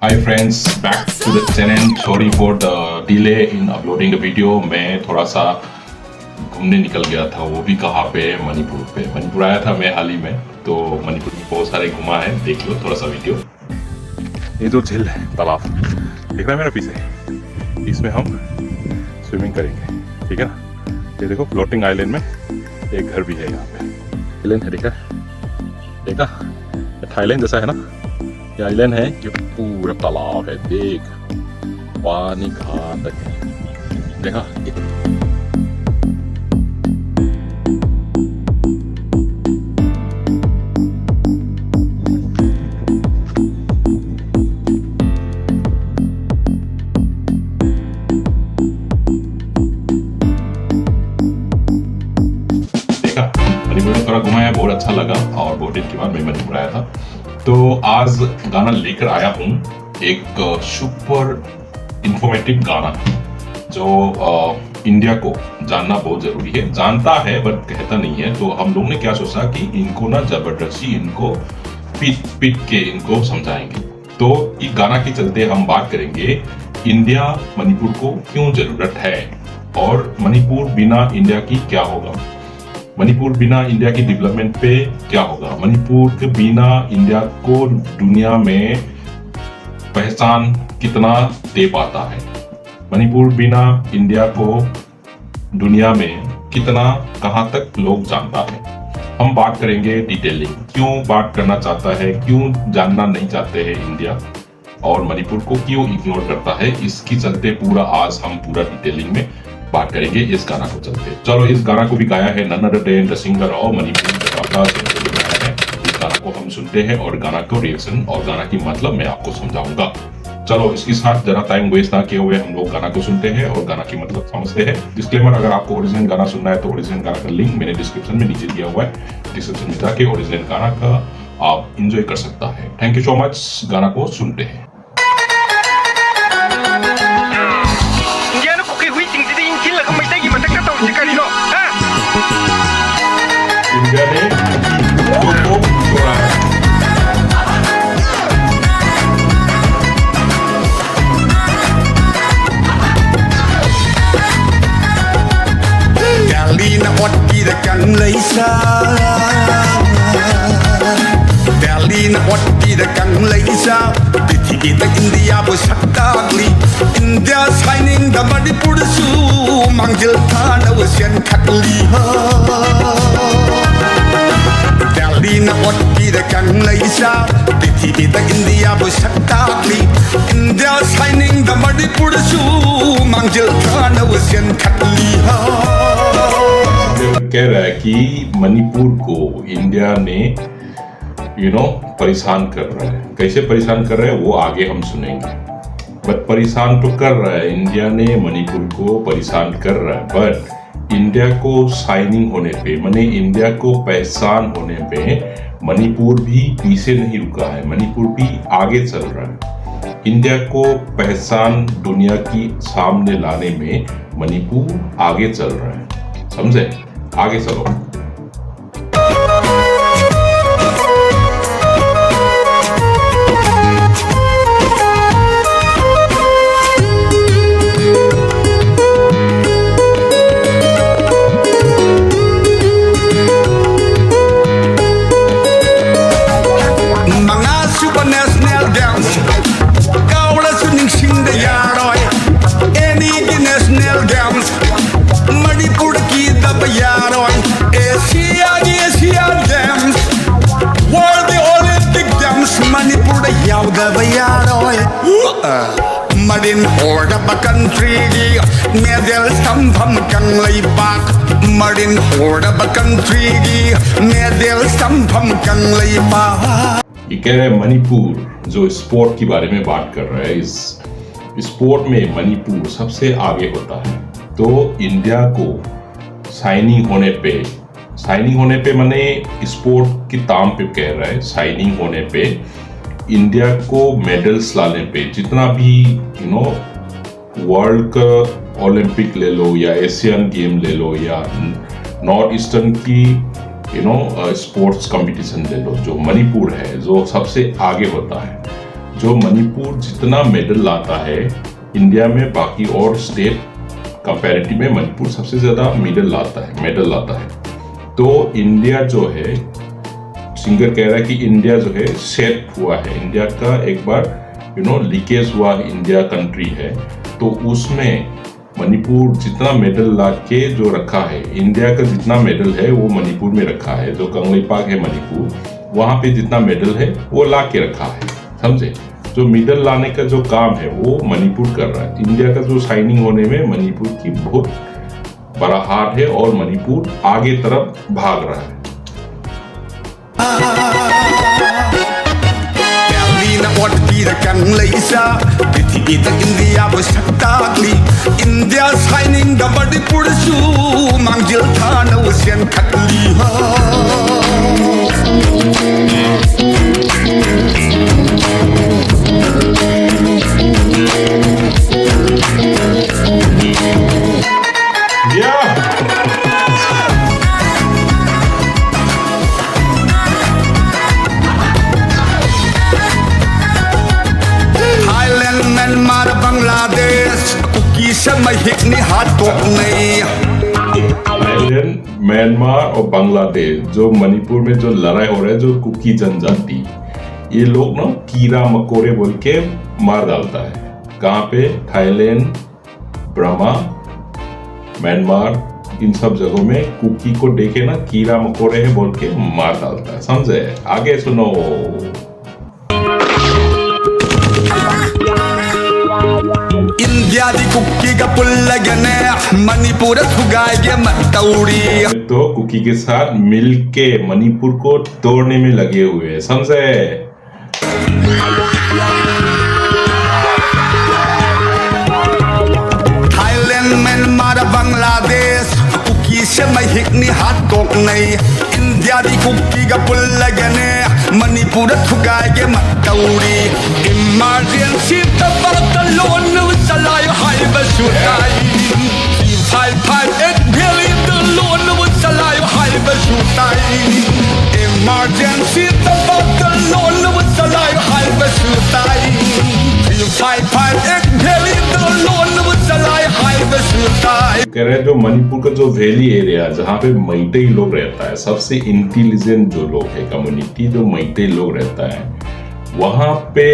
Hi friends, back to the channel. Sorry for the delay in uploading the video. मैं थोड़ा सा घूमने निकल गया था, वो भी कहाँ पे, मणिपुर पे। मणिपुर आया था मैं हाल ही में, तो मणिपुर में बहुत सारे घुमा है, देख लो थोड़ा सा वीडियो। ये जो झील है, तालाब दिख रहा है मेरा पीछे, इसमें हम स्विमिंग करेंगे, ठीक है ना। ये देखो फ्लोटिंग आइलैंड में एक घर भी है यहाँ पे। आइलैंड है, देखा देखा, थाईलैंड जैसा है ना ये आइलैंड है। ये पूरा तालाब है, देख पानी कहाँ तक है, देखा। मणिपुर में थोड़ा घुमाया, बहुत अच्छा लगा और बहुत दिन के बाद मैं मणिपुर आया था। तो आज गाना लेकर आया हूँ, एक सुपर इंफॉर्मेटिव गाना जो इंडिया को जानना बहुत जरूरी है। जानता है बट कहता नहीं है। तो हम लोग ने क्या सोचा कि इनको ना जबरदस्ती इनको पीट पीट के इनको समझाएंगे। तो इस गाना के चलते हम बात करेंगे इंडिया मणिपुर को क्यों जरूरत है और मणिपुर बिना इंडिया की क्या होगा, मणिपुर बिना इंडिया की डेवलपमेंट पे क्या होगा, मणिपुर के बिना इंडिया को दुनिया में पहचान कितना दे पाता है, मणिपुर बिना इंडिया को दुनिया में कितना कहाँ तक लोग जानता है। हम बात करेंगे डिटेलिंग, क्यों बात करना चाहता है, क्यों जानना नहीं चाहते हैं इंडिया और मणिपुर को क्यों इग्नोर करता है, इसकी चलते पूरा आज हम पूरा डिटेलिंग में बात करेंगे इस गाना को चलते। चलो, इस गाना को भी गाया है none other than the singer of Manipur गाया है। इस गाना को हम सुनते हैं और गाना को रिएक्शन और गाना की मतलब मैं आपको समझाऊंगा। चलो, इसके साथ जरा टाइम वेस्ट ना किए हुए हम लोग गाना को सुनते हैं और गाना की मतलब समझते हैं। डिस्क्लेमर, अगर आपको ओरिजिनल गाना सुनना है तो ओरिजिनल गाना का लिंक मैंने डिस्क्रिप्शन में नीचे दिया हुआ है। डिस्क्रिप्शन में जाके ओरिजिनल गाना का आप इंजॉय कर सकता है। Thank you so much. गाना को सुनते हैं। इंडिया ने को छोड़ा है। Galina otti da kan leisa Galina otti da kan leisa Pithigi da India bu sakagli India signing da Manipur su manggil thana wasian khatli Galina otti da kan leisa Pithigi da India bu sakagli India signing da Manipur su manggil thana wasian khatli कह रहा है कि मणिपुर को India ने परेशान कर रहा है। कैसे परेशान कर रहा है वो आगे हम सुनेंगे। बट परेशान तो कर रहा है, इंडिया ने मणिपुर को परेशान कर रहा है। बट इंडिया को साइनिंग होने पे, माने इंडिया को पहचान होने पे मणिपुर भी पीछे नहीं रुका है, मणिपुर भी आगे चल रहा है। इंडिया को पहचान दुनिया की सामने लाने में मणिपुर आगे चल रहा है, समझे। आगे चलो। Mga super national dance Kaula suning sing da yaroy Any national dance Manipur ki da yaroy Asia dance World Olympic dance Manipur da yaw da yaroy Marin horda ba country Medal sambham kang laibak Marin horda ba country Medal sambham kang laibak ये कह रहे हैं मणिपुर जो sport के बारे में बात कर रहा है, इस स्पोर्ट में मणिपुर सबसे आगे होता है। तो इंडिया को साइनिंग होने पे माने स्पोर्ट की ताम पे कह रहा है, साइनिंग होने पे इंडिया को मेडल्स लाने पे, जितना भी वर्ल्ड का ओलंपिक ले लो या एशियन गेम ले लो या नॉर्थ ईस्टर्न की स्पोर्ट्स कंपटीशन ले लो, जो मणिपुर है जो सबसे आगे होता है, जो मणिपुर जितना मेडल लाता है इंडिया में बाकी और स्टेट कंपैरेटिव में मणिपुर सबसे ज्यादा मेडल लाता है। तो इंडिया जो है, सिंगर कह रहा है कि इंडिया जो है सेट हुआ है, इंडिया का एक बार लीकेज हुआ इंडिया कंट्री है, तो उसमें मणिपुर जितना मेडल ला के जो रखा है, इंडिया का जितना मेडल है वो मणिपुर में रखा है। जो कंगलेपाक है मणिपुर, वहां पे जितना मेडल है वो ला के रखा है, समझे। जो मेडल लाने का जो काम है वो मणिपुर कर रहा है। इंडिया का जो साइनिंग होने में मणिपुर की बहुत बड़ा हाथ है और मणिपुर आगे तरफ भाग रहा है। India signing the body pursu mangjil thana usian khakli ha Thailand, Myanmar, Bangladesh Kuki से महिक नि हाथ नहीं। थाईलैंड, म्यांमार और बांग्लादेश, जो मणिपुर में जो लड़ाई हो रहा है, जो कुकी जनजाति, ये लोग ना कीड़ा मकोड़े बोल के मार डालता है। कहाँ पे? थाईलैंड, बर्मा, म्यांमार, इन सब जगहों में कुकी को देखे ना कीड़ा मकोड़े है बोल के मार डालता है, समझे। आगे सुनो। इंडिया दी कुकी का पुल्लगने मणिपुर थुगाए मतौड़ी। तो कुकी के साथ मिलके मणिपुर को तोड़ने में लगे हुए हैं, समझे। थाईलैंड, म्यांमार, बांग्लादेश कुकी से महिक नि हाथ कोक नहीं। इंडिया दी कुकी का पुल्लगने मणिपुर थुगाए मतौड़ी। इमरजेंसी तब लोन चलायो हाय बसुताई 558 बिलियन द लोन चलायो हाय बसुताई। इमरजेंसी तब लोन चलायो हाय बसुताई 558 बिलियन द लोन चलायो हाय बसुताई। कह रहे हैं जो मणिपुर का जो वैली एरिया जहाँ पे मैतेई लोग रहता है, सबसे इंटेलिजेंट जो लोग है कम्युनिटी, जो मैतेई लोग रहता है, वहां पे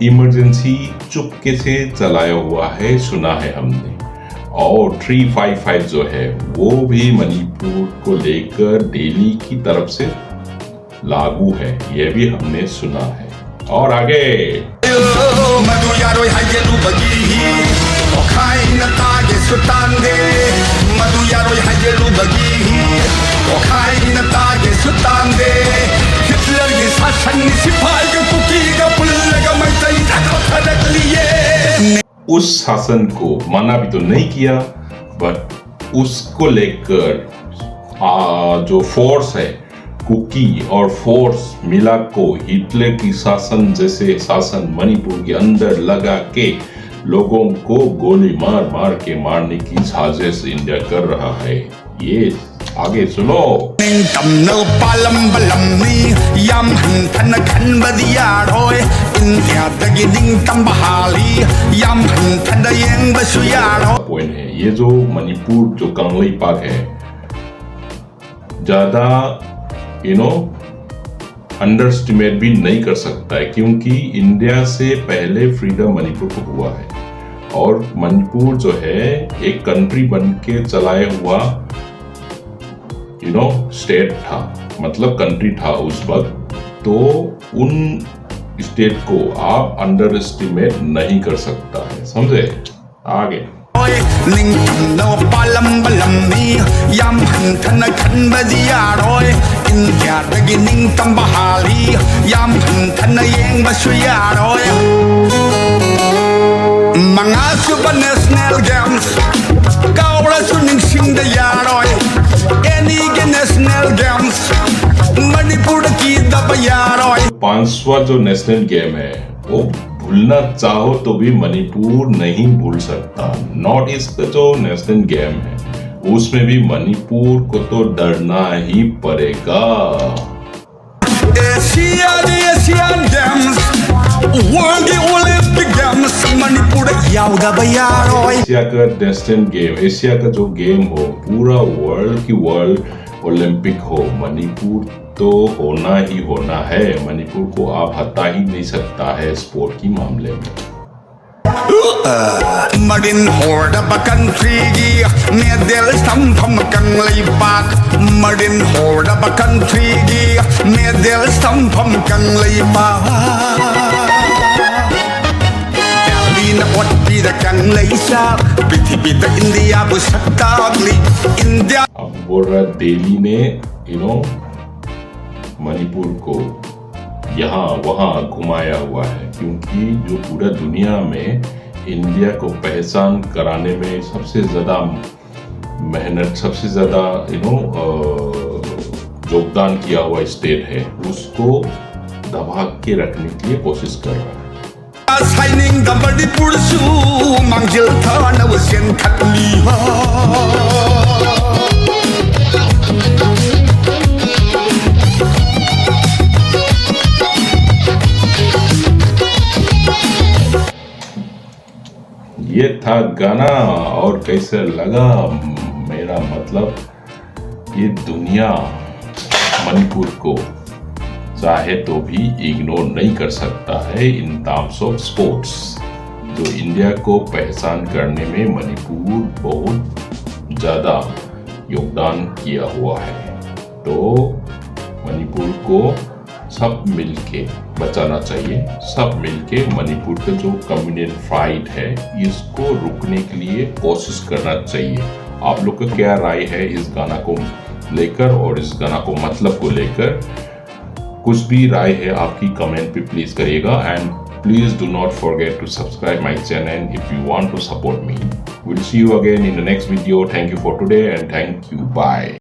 इमरजेंसी चुपके से चलाया हुआ है, सुना है हमने। और 355 जो है वो भी मणिपुर को लेकर दिल्ली की तरफ से लागू है, ये भी हमने सुना है। और आगे उस शासन को मना भी तो नहीं किया, बट उसको लेकर जो फोर्स है कुकी और फोर्स मिला को हिटलर की शासन जैसे शासन मणिपुर के अंदर लगा के लोगों को गोली मार मार के मारने की साजिश इंडिया कर रहा है। ये आगे सुनो। पॉइंट है ये जो मणिपुर जो कंगलेपाक है, ज्यादा अंडर एस्टिमेट भी नहीं कर सकता है, क्योंकि इंडिया से पहले फ्रीडम मणिपुर को हुआ है और मणिपुर जो है एक कंट्री बन के चलाया हुआ स्टेट था, मतलब कंट्री था उस वक्त। तो उन स्टेट को आप अंडर एस्टिमेट नहीं कर सकता है, समझे। आगे Mangasubah National Games Kaura suning sing da yaroy Any National Games Manipur ki dab yaroy 5वां जो नेशनल गेम है वो भूलना चाहो तो भी मणिपुर नहीं भूल सकता। नॉर्थ ईस्ट का जो नेशनल गेम है उसमें भी मणिपुर को तो डरना ही पड़ेगा। Asian Games Worldꯒꯤ Olympic Games मणिपुर याउदबा यारोय एशिया का डेस्टिन गेम, एशिया का जो गेम हो, पूरा वर्ल्ड की वर्ल्ड ओलंपिक हो, मणिपुर तो होना ही होना है। मणिपुर को आप हटा ही नहीं सकता है स्पोर्ट की मामले में। Marin hordaba country-gi medel sampham kanglaipak Marin hordaba country-gi medel sampham kanglaipak Delhi na otti da kanglaisa prithibida India bu sattagli India अब बोल रहा है दिल्ली ने मणिपुर को यहाँ वहाँ घुमाया हुआ है, क्योंकि जो पूरा दुनिया में इंडिया को पहचान कराने में सबसे ज़्यादा मेहनत, सबसे ज़्यादा योगदान किया हुआ स्टेट है, उसको दबा के रखने के लिए कोशिश कर रहा है। Signing the Manipur su mangjil thana wasen khatli ये था गाना, और कैसे लगा? मेरा मतलब ये दुनिया मणिपुर को चाहे तो भी इग्नोर नहीं कर सकता है इन टर्म्स ऑफ स्पोर्ट्स। जो इंडिया को पहचान करने में मणिपुर बहुत ज़्यादा योगदान किया हुआ है, तो मणिपुर को सब मिलके बचाना चाहिए। सब मिलके मणिपुर का जो कम्युनल फाइट है इसको रुकने के लिए कोशिश करना चाहिए। आप लोग का क्या राय है इस गाना को लेकर और इस गाना को मतलब को लेकर? कुछ भी राय है आपकी कमेंट पे प्लीज करिएगा, and please do not forget to subscribe my channel if you want to support me. Will see you again in the next video. Thank you for today and thank you, bye.